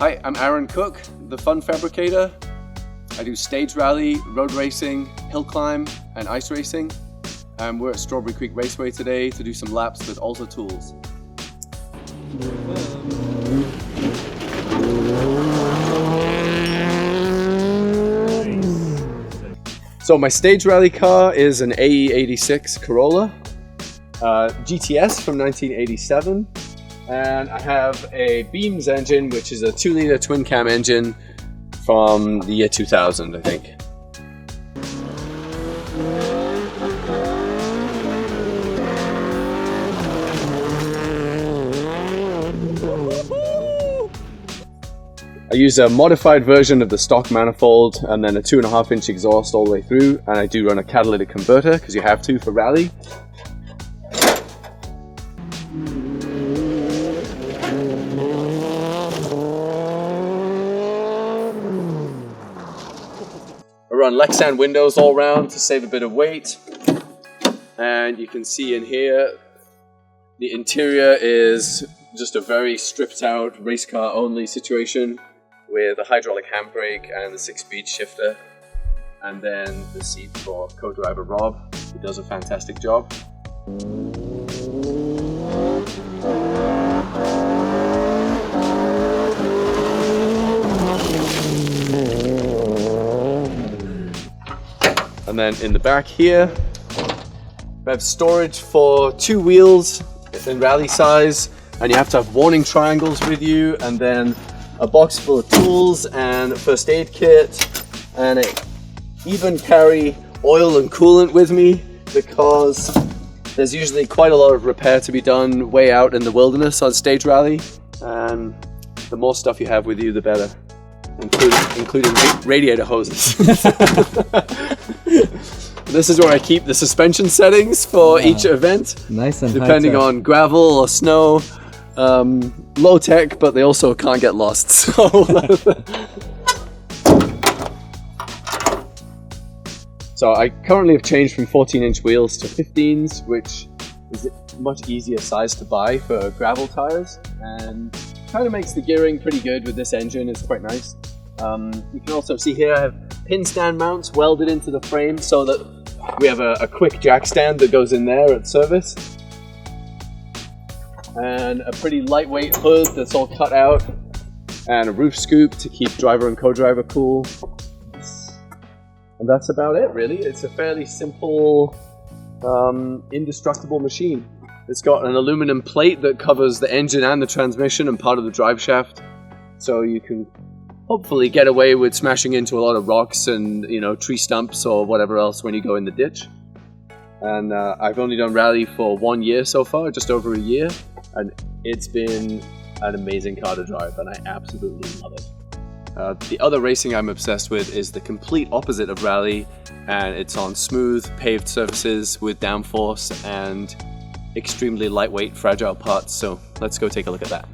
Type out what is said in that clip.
Hi, I'm Aran Cook, the Fun Fabricator. I do stage rally, road racing, hill climb, and ice racing. We're at Strawberry Creek Raceway today to do some laps with Olsa Tools. So my stage rally car is an AE86 Corolla GTS from 1987, and I have a Beams engine, which is a 2-liter twin cam engine from the year 2000, I think. I use a modified version of the stock manifold and then a 2.5-inch exhaust all the way through, and I do run a catalytic converter because you have to for rally. I run Lexan windows all around to save a bit of weight, and you can see in here the interior is just a very stripped out race car only situation, with a hydraulic handbrake and a 6-speed shifter, and then the seat for co-driver Rob, who does a fantastic job. And then in the back here, we have storage for 2 wheels in rally size, and you have to have warning triangles with you, and then a box full of tools and a first aid kit, and I even carry oil and coolant with me because there's usually quite a lot of repair to be done way out in the wilderness on stage rally, and the more stuff you have with you the better, including radiator hoses. This is where I keep the suspension settings for each event, nice and depending on gravel or snow. Low tech, but they also can't get lost. So I currently have changed from 14-inch wheels to 15s, which is a much easier size to buy for gravel tires, and kind of makes the gearing pretty good with this engine. It's quite nice. You can also see here I have pin stand mounts welded into the frame so that we have a quick jack stand that goes in there at service, and a pretty lightweight hood that's all cut out, and a roof scoop to keep driver and co-driver cool. And that's about it, really. It's a fairly simple, indestructible machine. It's got an aluminum plate that covers the engine and the transmission and part of the drive shaft, so you can hopefully get away with smashing into a lot of rocks and, you know, tree stumps or whatever else when you go in the ditch. And I've only done rally for 1 year so far, just over a year, and it's been an amazing car to drive, and I absolutely love it. The other racing I'm obsessed with is the complete opposite of rally, and it's on smooth, paved surfaces with downforce and extremely lightweight, fragile parts, so let's go take a look at that.